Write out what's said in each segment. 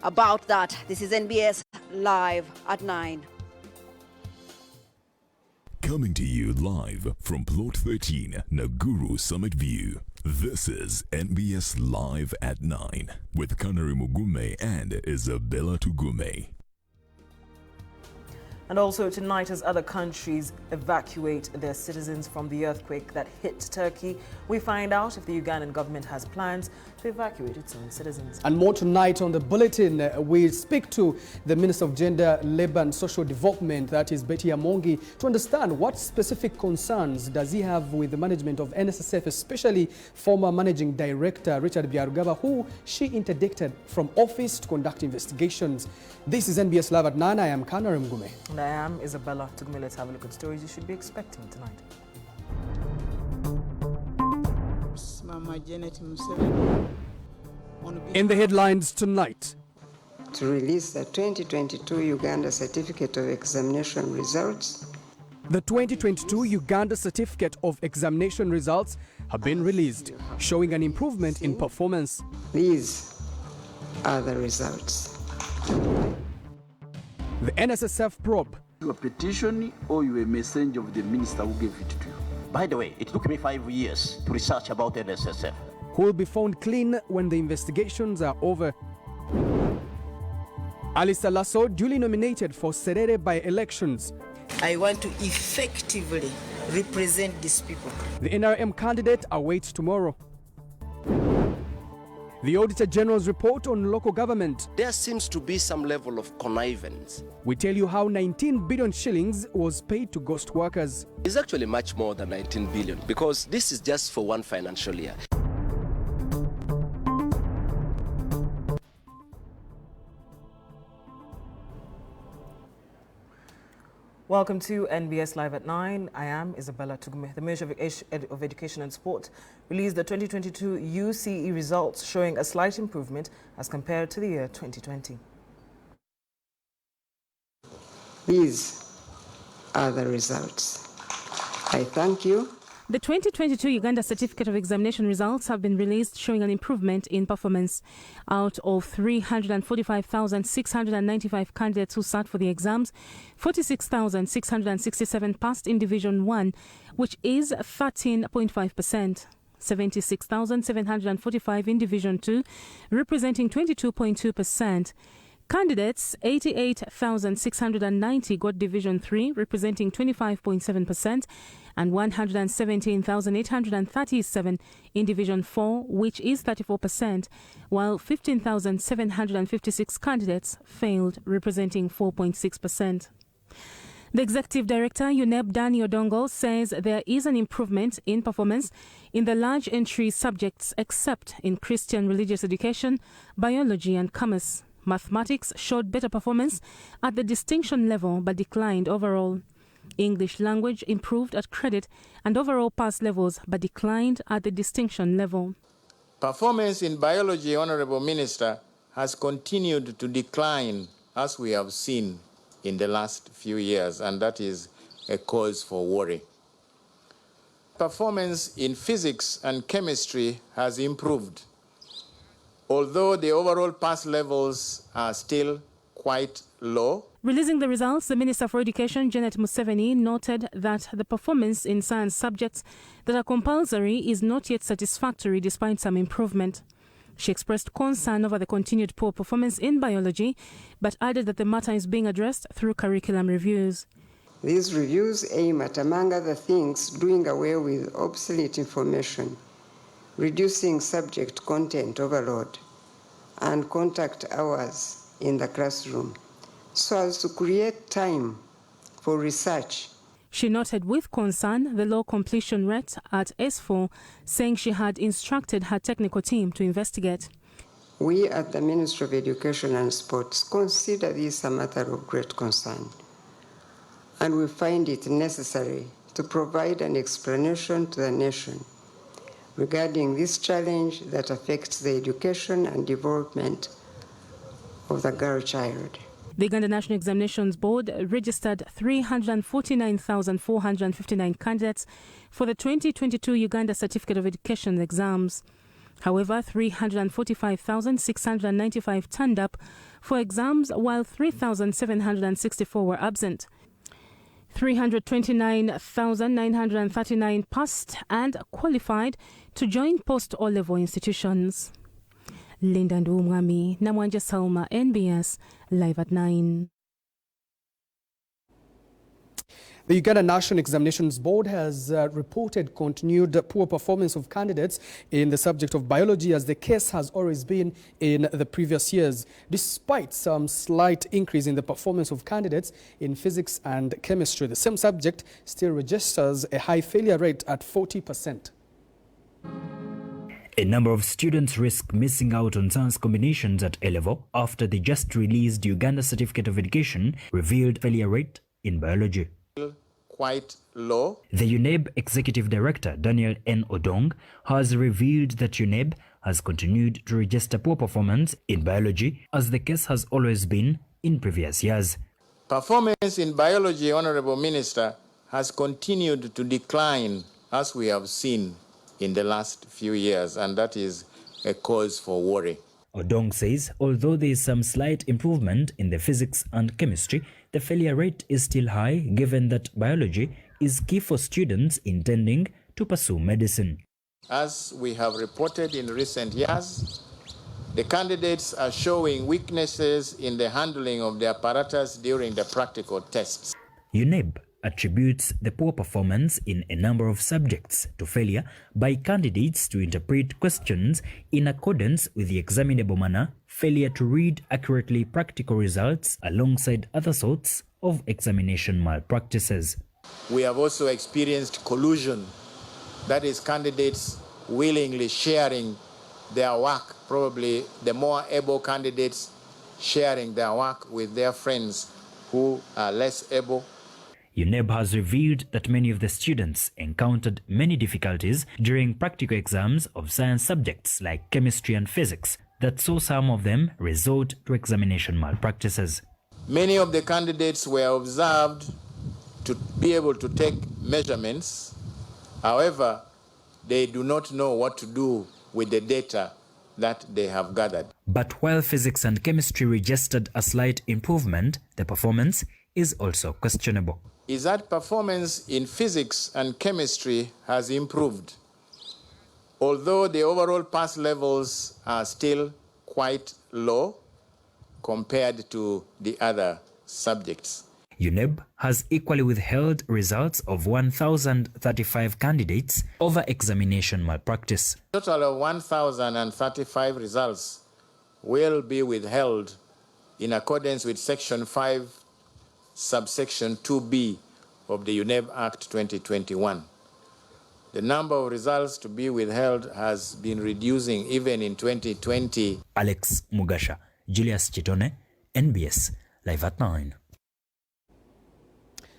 about that. This is NBS Live at 9. Coming to you live from Plot 13, Naguru Summit View. This is NBS Live at 9 with Kanari Mugume and Isabella Tugume. And also tonight, as other countries evacuate their citizens from the earthquake that hit Turkey, we find out if the Ugandan government has plans to evacuate its own citizens. And more tonight on the bulletin, we speak to the Minister of Gender, Labour and Social Development, that is Betty Amongi, to understand what specific concerns does he have with the management of NSSF, especially former Managing Director Richard Byarugaba, who she interdicted from office to conduct investigations. This is NBS Live at 9. I am Kanari Mugume. And I am Isabella Tugume. Let's have a look at stories you should be expecting tonight. In the headlines tonight, to release the 2022 Uganda Certificate of Examination results. The 2022 Uganda Certificate of Examination results have been released, showing an improvement in performance. These are the results. The NSSF probe. You a petition or you a messenger of the minister who gave it to you? By the way, it took me 5 years to research about NSSF. Who will be found clean when the investigations are over. Alisa Lasso, duly nominated for Serere by-elections. I want to effectively represent these people. The NRM candidate awaits tomorrow. The Auditor General's report on local government. There seems to be some level of connivance. We tell you how 19 billion shillings was paid to ghost workers. It's actually much more than 19 billion because this is just for one financial year. Welcome to NBS Live at 9. I am Isabella Tugume. The Ministry of Education and Sport released the 2022 UCE results, showing a slight improvement as compared to the year 2020. These are the results. I thank you. The 2022 Uganda Certificate of Examination results have been released, showing an improvement in performance. Out of 345,695 candidates who sat for the exams, 46,667 passed in Division 1, which is 13.5%. 76,745 in Division 2, representing 22.2%. Candidates, 88,690 got Division 3, representing 25.7%, and 117,837 in Division 4, which is 34%, while 15,756 candidates failed, representing 4.6%. The Executive Director, UNEP Danny Odongo, says there is an improvement in performance in the large entry subjects except in Christian religious education, biology and commerce. Mathematics showed better performance at the distinction level but declined overall. English language improved at credit and overall pass levels but declined at the distinction level. Performance in biology, Honorable Minister, has continued to decline as we have seen in the last few years, and that is a cause for worry. Performance in physics and chemistry has improved, although the overall pass levels are still quite low. Releasing the results, the Minister for Education, Janet Museveni, noted that the performance in science subjects that are compulsory is not yet satisfactory despite some improvement. She expressed concern over the continued poor performance in biology, but added that the matter is being addressed through curriculum reviews. These reviews aim at, among other things, doing away with obsolete information, reducing subject content overload, and contact hours in the classroom, so as to create time for research. She noted with concern the low completion rate at S4, saying she had instructed her technical team to investigate. We at the Ministry of Education and Sports consider this a matter of great concern, and we find it necessary to provide an explanation to the nation regarding this challenge that affects the education and development of the girl child. The Uganda National Examinations Board registered 349,459 candidates for the 2022 Uganda Certificate of Education exams. However, 345,695 turned up for exams, while 3,764 were absent. 329,939 passed and qualified to join post-O-level institutions. Linda Ndumwami, Namwanja Salma, NBS Live at 9. The Uganda National Examinations Board has reported continued poor performance of candidates in the subject of biology, as the case has always been in the previous years. Despite some slight increase in the performance of candidates in physics and chemistry, the same subject still registers a high failure rate at 40%. A number of students risk missing out on science combinations at A-level after the just released Uganda Certificate of Education revealed failure rate in biology. Quite low. The UNEB Executive Director, Daniel N. Odong, has revealed that UNEB has continued to register poor performance in biology, as the case has always been in previous years. Performance in biology, Honorable Minister, has continued to decline, as we have seen in the last few years, and that is a cause for worry. Odong says although there is some slight improvement in the physics and chemistry, the failure rate is still high, given that biology is key for students intending to pursue medicine. As we have reported in recent years, the candidates are showing weaknesses in the handling of the apparatus during the practical tests. UNEB attributes the poor performance in a number of subjects to failure by candidates to interpret questions in accordance with the examinable manner, failure to read accurately practical results, alongside other sorts of examination malpractices. We have also experienced collusion, that is, candidates willingly sharing their work, probably the more able candidates sharing their work with their friends who are less able. UNEB has revealed that many of the students encountered many difficulties during practical exams of science subjects like chemistry and physics that saw some of them resort to examination malpractices. Many of the candidates were observed to be able to take measurements. However, they do not know what to do with the data that they have gathered. But while physics and chemistry registered a slight improvement, the performance is also questionable. Is that performance in physics and chemistry has improved, although the overall pass levels are still quite low compared to the other subjects. UNEB has equally withheld results of 1,035 candidates over examination malpractice. A total of 1,035 results will be withheld in accordance with Section 5, subsection 2B of the UNEB Act 2021. The number of results to be withheld has been reducing even in 2020. Alex Mugasha, Julius Chitone, NBS Live at 9.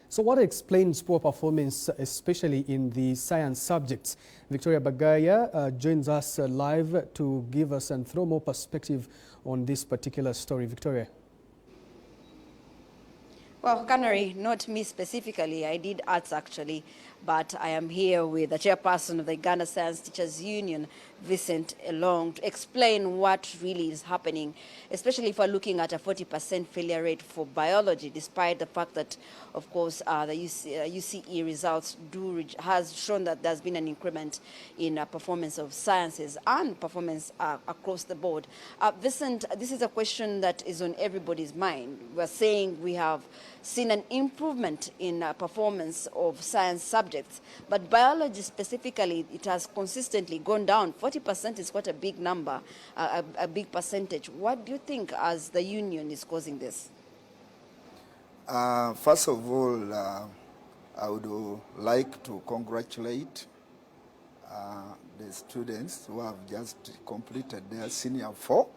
So what explains poor performance, especially in the science subjects? Victoria Bagaya joins us live to give us and throw more perspective on this particular story. Victoria. Well, Canary, not me specifically. I did arts actually, but I am here with the chairperson of the Uganda Science Teachers Union, Vincent Elong, to explain what really is happening, especially if we're looking at a 40% failure rate for biology, despite the fact that, of course, the UCE results has shown that there's been an increment in performance of sciences and performance across the board. Vincent, this is a question that is on everybody's mind. We're saying we have seen an improvement in performance of science subjects, but biology specifically, it has consistently gone down. 40% is quite a big number, a big percentage. What do you think as the union is causing this? First of all, I would like to congratulate the students who have just completed their senior 4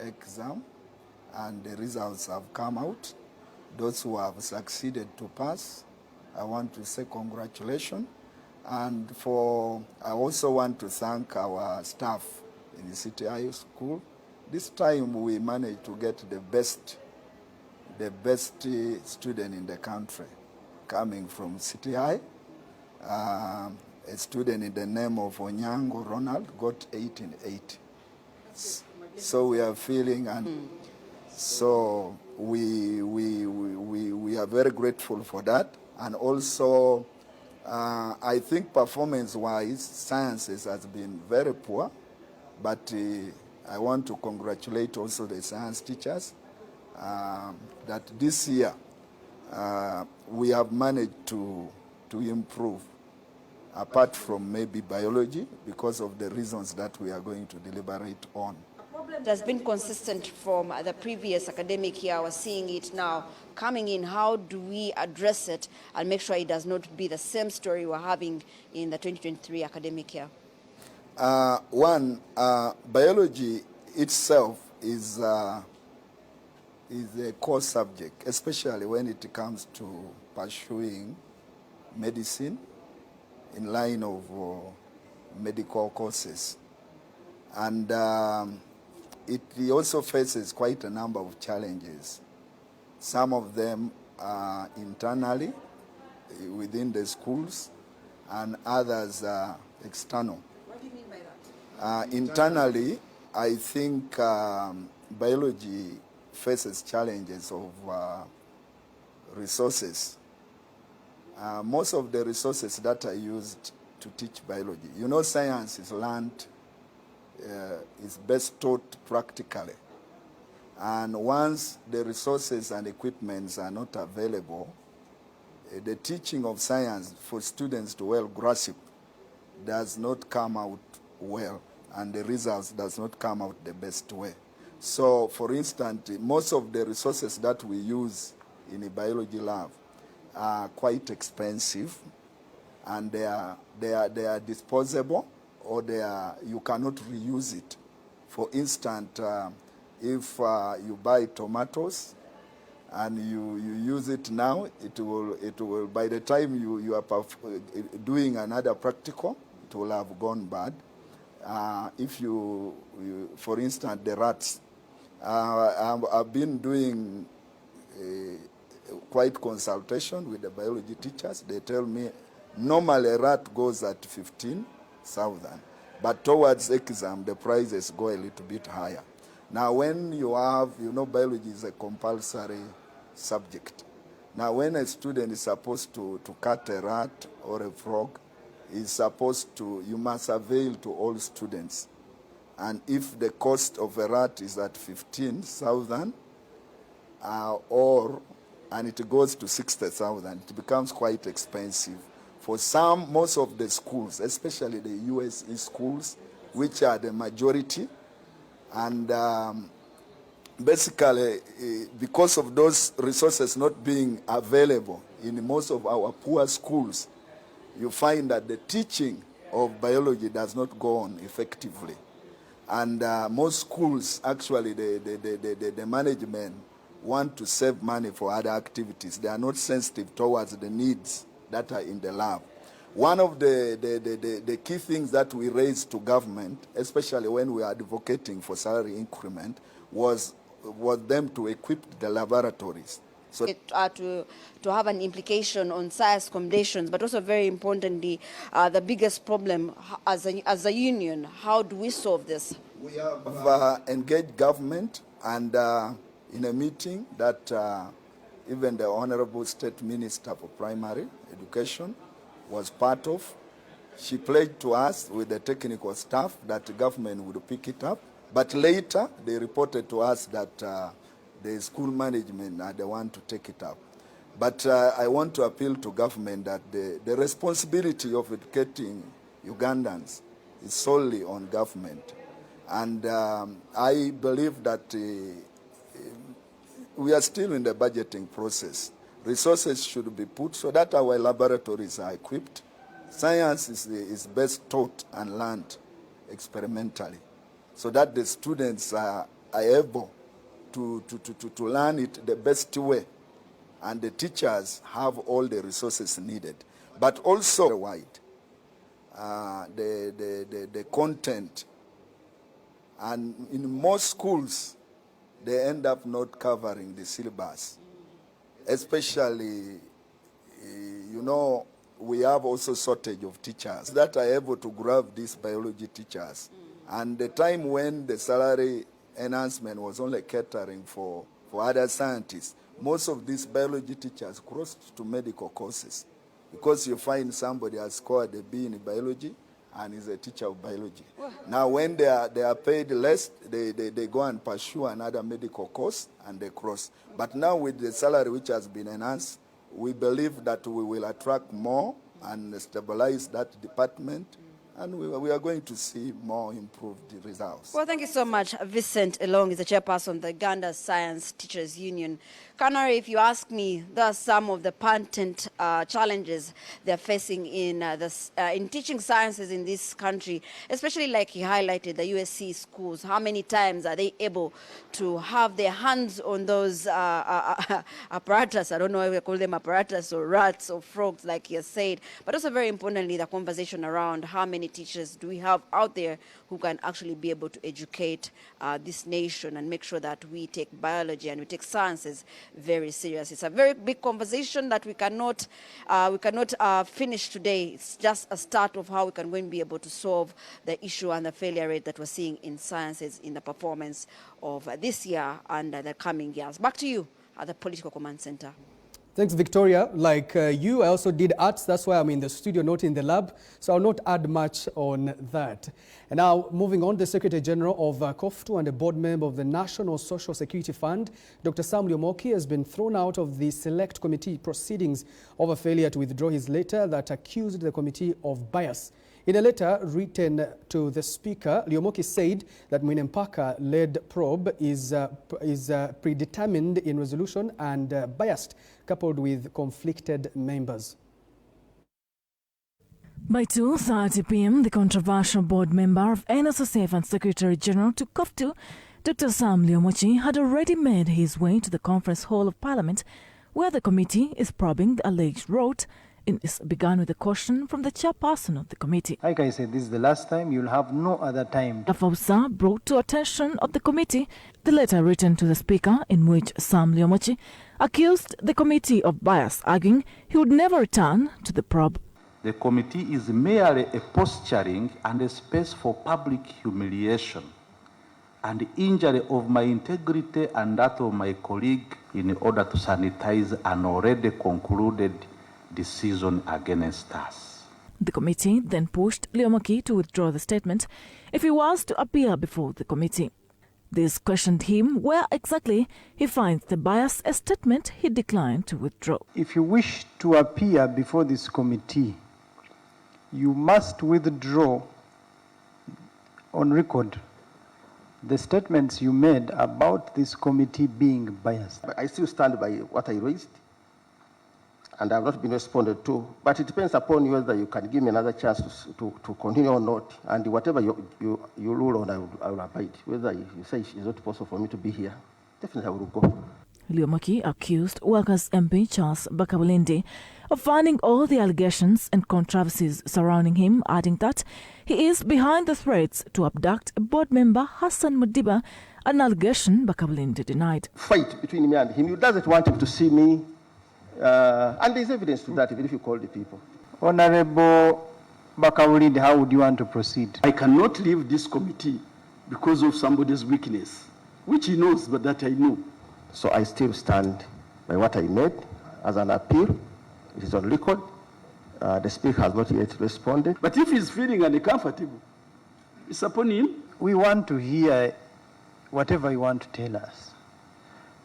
exam, and the results have come out. Those who have succeeded to pass, I want to say congratulations. And I also want to thank our staff in the City High School. This time we managed to get the best student in the country coming from City High. a student in the name of Onyango Ronald got 8 in 8. So we are feeling, and so we are very grateful for that. And also, I think performance-wise, sciences has been very poor, but I want to congratulate also the science teachers that this year we have managed to improve, apart from maybe biology, because of the reasons that we are going to deliberate on. It has been consistent from the previous academic year. We're seeing it now coming in. How do we address it and make sure it does not be the same story we're having in the 2023 academic year? One, biology itself is a core subject, especially when it comes to pursuing medicine in line of medical courses. And it also faces quite a number of challenges. Some of them are internally within the schools, and others are external. What do you mean by that? Internally, I think biology faces challenges of resources. Most of the resources that are used to teach biology, you know, science is learned, is best taught practically. And once the resources and equipments are not available, the teaching of science for students to well grasp does not come out well, and the results does not come out the best way. So, for instance, most of the resources that we use in a biology lab are quite expensive, and they are disposable, or you cannot reuse it. For instance, if you buy tomatoes and you use it now, it will by the time you are doing another practical, it will have gone bad. If you for instance, the rats, I've been doing quite consultation with the biology teachers. They tell me normally a rat goes at 15,000, but towards exam the prices go a little bit higher. Now when you have, you know, biology is a compulsory subject. Now when a student is supposed to cut a rat or a frog, you must avail to all students. And if the cost of a rat is at 15,000, and it goes to 60,000, it becomes quite expensive. For most of the schools, especially the USE schools, which are the majority, and basically, because of those resources not being available in most of our poor schools, you find that the teaching of biology does not go on effectively. And most schools, actually, the management want to save money for other activities. They are not sensitive towards the needs that are in the lab. One of the key things that we raised to government, especially when we are advocating for salary increment, was them to equip the laboratories. So to have an implication on science accommodations, but also very importantly, the biggest problem as a union, how do we solve this? We have engaged government, and in a meeting that even the Honorable State Minister for Primary Education was part of, she pledged to us with the technical staff that the government would pick it up. But later, they reported to us that the school management are the one to take it up. But I want to appeal to government that the responsibility of educating Ugandans is solely on government. And I believe that we are still in the budgeting process. Resources should be put so that our laboratories are equipped. Science is best taught and learned experimentally, so that the students are able to learn it the best way, and the teachers have all the resources needed. But also wide, the content, and in most schools, they end up not covering the syllabus. Especially, you know, we have also shortage of teachers that are able to grab these biology teachers. And the time when the salary enhancement was only catering for other scientists, most of these biology teachers crossed to medical courses because you find somebody has scored a B in biology and is a teacher of biology. Now when they are paid less, they go and pursue another medical course and they cross. But now with the salary which has been enhanced, we believe that we will attract more and stabilize that department, and we are going to see more improved results. Well, thank you so much. Vincent Elong is the chairperson of the Uganda Science Teachers Union. Canary, if you ask me, there are some of the patent challenges they're facing in teaching sciences in this country, especially like he highlighted the USC schools. How many times are they able to have their hands on those apparatus? I don't know if we call them apparatus or rats or frogs, like he has said. But also very importantly, the conversation around how many teachers do we have out there who can actually be able to educate this nation and make sure that we take biology and we take sciences very serious. It's a very big conversation that we cannot finish today. It's just a start of how we can going to be able to solve the issue and the failure rate that we're seeing in sciences in the performance of this year and the coming years. Back to you at the Political Command Center. Thanks, Victoria. Like you, I also did arts. That's why I'm in the studio, not in the lab. So I'll not add much on that. And now, moving on, the Secretary General of COFTU and a board member of the National Social Security Fund, Dr. Sam Lyomoki, has been thrown out of the Select Committee proceedings over failure to withdraw his letter that accused the committee of bias. In a letter written to the Speaker, Lyomoki said that Mwinempaka-led probe is predetermined in resolution and biased, coupled with conflicted members. By 2:30 p.m., the controversial board member of NSSF and Secretary General to COFTU, Dr. Sam Lyomoki, had already made his way to the Conference Hall of Parliament, where the committee is probing the alleged rot. It began with a caution from the chairperson of the committee. Like I said, this is the last time. You'll have no other time. Afausa brought to attention of the committee the letter written to the Speaker in which Sam Lyomoki accused the committee of bias, arguing he would never return to the probe. The committee is merely a posturing and a space for public humiliation and injury of my integrity and that of my colleague in order to sanitize an already concluded decision against us. The committee then pushed Lyomoki to withdraw the statement if he was to appear before the committee. This questioned him where exactly he finds the bias, a statement he declined to withdraw. If you wish to appear before this committee, you must withdraw on record the statements you made about this committee being biased. I still stand by what I raised, and I have not been responded to. But it depends upon you whether you can give me another chance to continue or not. And whatever you rule on, I will abide. Whether you say it's not possible for me to be here, definitely I will go. Lyomoki accused Workers MP Charles Bakabulindi of finding all the allegations and controversies surrounding him, adding that he is behind the threats to abduct a board member Hassan Mudiba, an allegation Bakabulindi denied. Fight between me and him. He doesn't want him to see me. And there's evidence to that, even if you call the people. Honorable Bakabulindi, how would you want to proceed? I cannot leave this committee because of somebody's weakness, which he knows, but that I know. So I still stand by what I made as an appeal. It is on record. The Speaker has not yet responded. But if he's feeling uncomfortable, it's upon him. We want to hear whatever you want to tell us.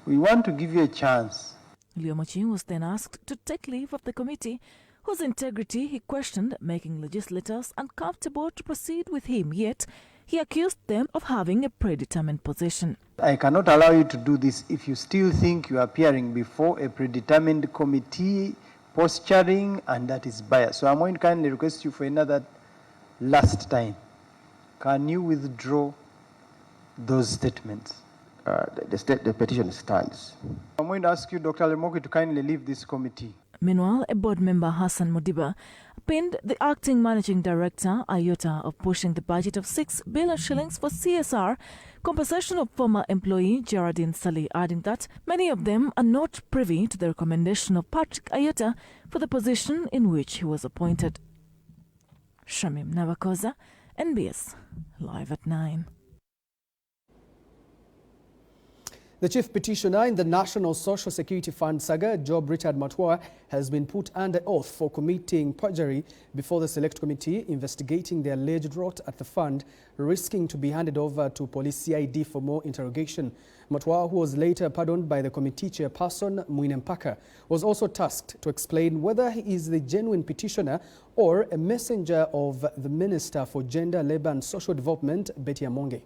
We want to give you a chance. Lyomoki was then asked to take leave of the committee, whose integrity he questioned, making legislators uncomfortable to proceed with him, yet he accused them of having a predetermined position. I cannot allow you to do this if you still think you are appearing before a predetermined committee, posturing, and that is bias. So I'm going to kindly request you for another last time. Can you withdraw those statements? The petition stands. I'm going to ask you, Dr. Lyomoki, to kindly leave this committee. Meanwhile, a board member, Hassan Mudiba, pinned the acting managing director, Ayota, of pushing the budget of 6 billion shillings for CSR, compensation of former employee Geraldine Sali, adding that many of them are not privy to the recommendation of Patrick Ayota for the position in which he was appointed. Shamim Navakoza, NBS Live at 9. The chief petitioner in the National Social Security Fund saga, Job Richard Matua, has been put under oath for committing perjury before the Select Committee investigating the alleged rot at the fund, risking to be handed over to Police CID for more interrogation. Matua, who was later pardoned by the committee chairperson, Mwine Mpaka, was also tasked to explain whether he is the genuine petitioner or a messenger of the Minister for Gender, Labour and Social Development, Betty Amonge.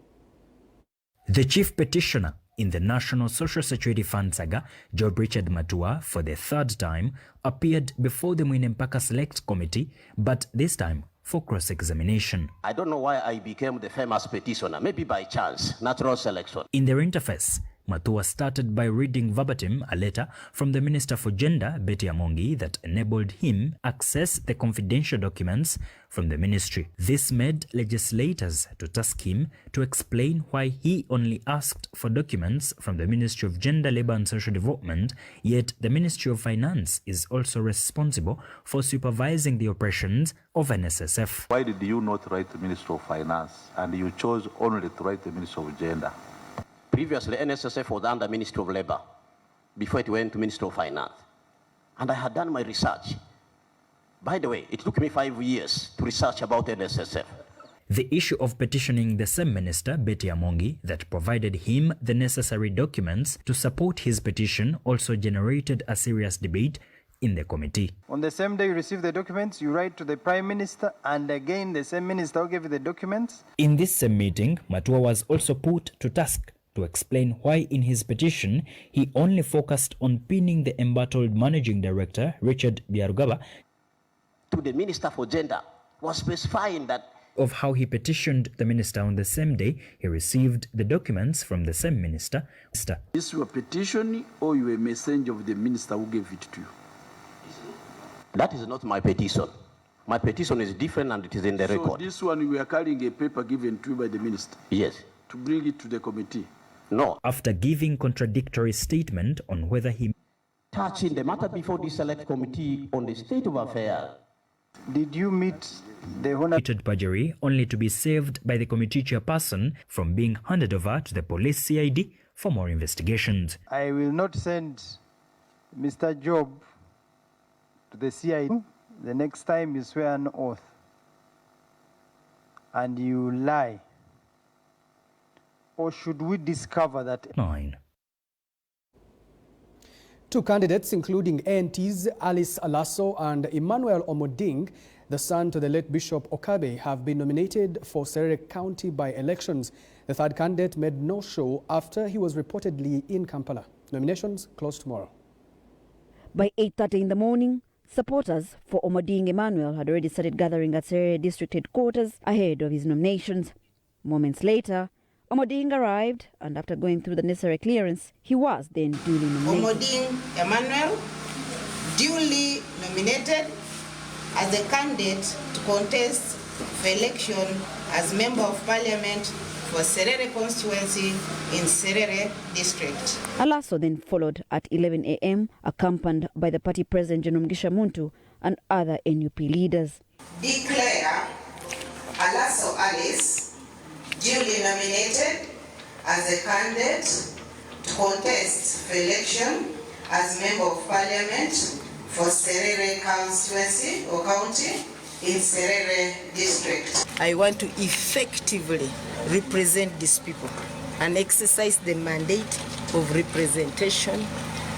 The chief petitioner in the National Social Security Fund saga, Job Richard Matua, for the third time, appeared before the Mwine Mpaka Select Committee, but this time for cross-examination. I don't know why I became the famous petitioner, maybe by chance, natural selection. In their interface, Matua started by reading verbatim a letter from the Minister for Gender, Betty Amonge, that enabled him access the confidential documents from the ministry. This made legislators to task him to explain why he only asked for documents from the Ministry of Gender, Labour and Social Development, yet the Ministry of Finance is also responsible for supervising the operations of NSSF. Why did you not write the Ministry of Finance and you chose only to write the Ministry of Gender? Previously, NSSF was under Ministry of Labour before it went to Ministry of Finance. And I had done my research. By the way, it took me 5 years to research about NSSF. The issue of petitioning the same minister, Betty Amonge, that provided him the necessary documents to support his petition also generated a serious debate in the committee. On the same day you receive the documents, you write to the Prime Minister, and again the same minister who gave you the documents. In this same meeting, Matua was also put to task to explain why in his petition he only focused on pinning the embattled managing director, Richard Biarugaba, to the Minister for Gender, was specifying that of how he petitioned the minister on the same day he received the documents from the same minister. Is your petition or you a messenger of the minister who gave it to you? That is not my petition. My petition is different and it is in the record. So this one you are carrying a paper given to you by the minister? Yes. To bring it to the committee? No. After giving contradictory statement on whether he touching the matter before the Select Committee on the state of affairs. Did you meet the committed perjury only to be saved by the committee chairperson from being handed over to the police CID for more investigations? I will not send Mr. Job to the CID the next time you swear an oath and you lie. Or should we discover that? 9. Two candidates, including ANT's Alice Alaso and Emmanuel Omoding, the son to the late Bishop Okabe, have been nominated for Serere County by-elections. The third candidate made no show after he was reportedly in Kampala. Nominations close tomorrow. By 8:30 in the morning, supporters for Omoding Emmanuel had already started gathering at Serere District Headquarters ahead of his nominations. Moments later, Omoding arrived, and after going through the necessary clearance, he was then duly nominated. Omoding Emmanuel, duly nominated as a candidate to contest for election as Member of Parliament for Serere constituency in Serere District. Alaso then followed at 11 a.m., accompanied by the party president, John Mugisha Muntu, and other NUP leaders. Declare Alaso Alice duly nominated as a candidate to contest for election as Member of Parliament for Serere constituency or county in Serere District. I want to effectively represent these people and exercise the mandate of representation,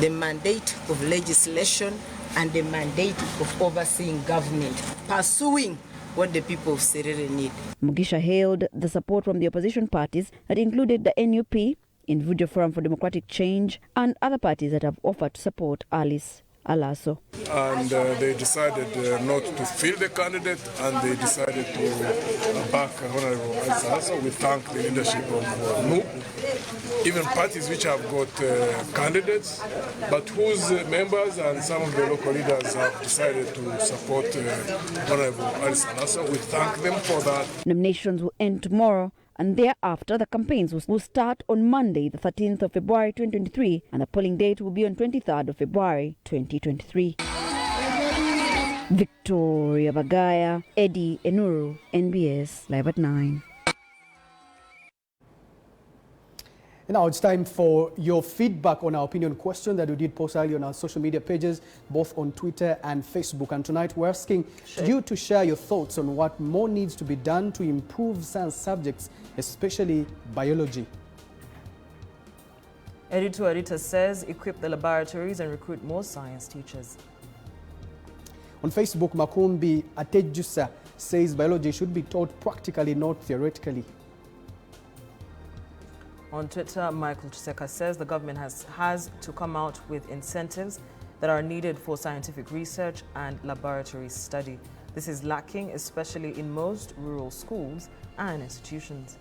the mandate of legislation, and the mandate of overseeing government, pursuing what the people of Serere need. Mugisha hailed the support from the opposition parties that included the NUP, Individual Forum for Democratic Change, and other parties that have offered to support Alice Alaso. And they decided not to fill the candidate, and they decided to back Honorable Alaso. We thank the leadership of NU, even parties which have got candidates, but whose members and some of the local leaders have decided to support Honorable Alaso. We thank them for that. Nominations will end tomorrow, and thereafter the campaigns will start on Monday, the 13th of February 2023, and the polling date will be on 23rd of February 2023. Victoria Bagaya, Eddie Enuru, NBS Live at 9. And now it's time for your feedback on our opinion question that we did post earlier on our social media pages, both on Twitter and Facebook. And tonight we're asking you to share your thoughts on what more needs to be done to improve science subjects, especially biology. Editor says equip the laboratories and recruit more science teachers. On Facebook, Makumbi Atejusa says biology should be taught practically, not theoretically. On Twitter, Michael Chiseka says the government has to come out with incentives that are needed for scientific research and laboratory study. This is lacking, especially in most rural schools and institutions.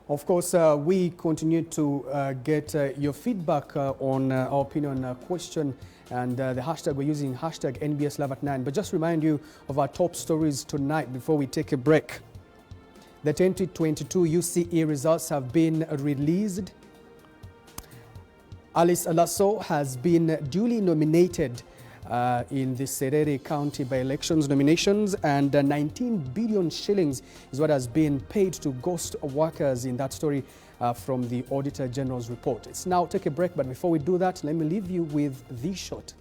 Of course, we continue to get your feedback on our opinion question, and the hashtag we're using, hashtag NBS Live at 9. But just remind you of our top stories tonight before we take a break. The 2022 UCE results have been released. Alice Alaso has been duly nominated in the Serere County by-elections nominations, and 19 billion shillings is what has been paid to ghost workers in that story from the Auditor General's report. It's now take a break, but before we do that, let me leave you with this shot.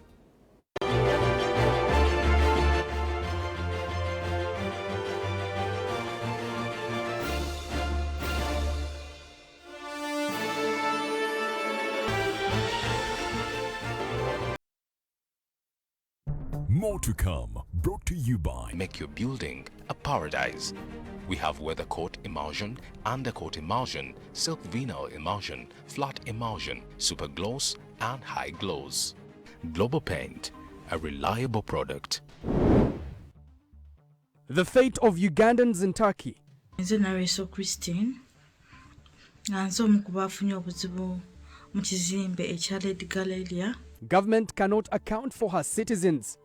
More to come, brought to you by Make your building a paradise. We have weather coat emulsion, undercoat emulsion, silk vinyl emulsion, flat emulsion, super gloss and high gloss. Global Paint, a reliable product. The fate of Ugandans in Turkey. Nze Nareso Christine nganze omukuba afunye obuzibu mu kizimbe ekya Lady Galleria. Government cannot account for her citizens.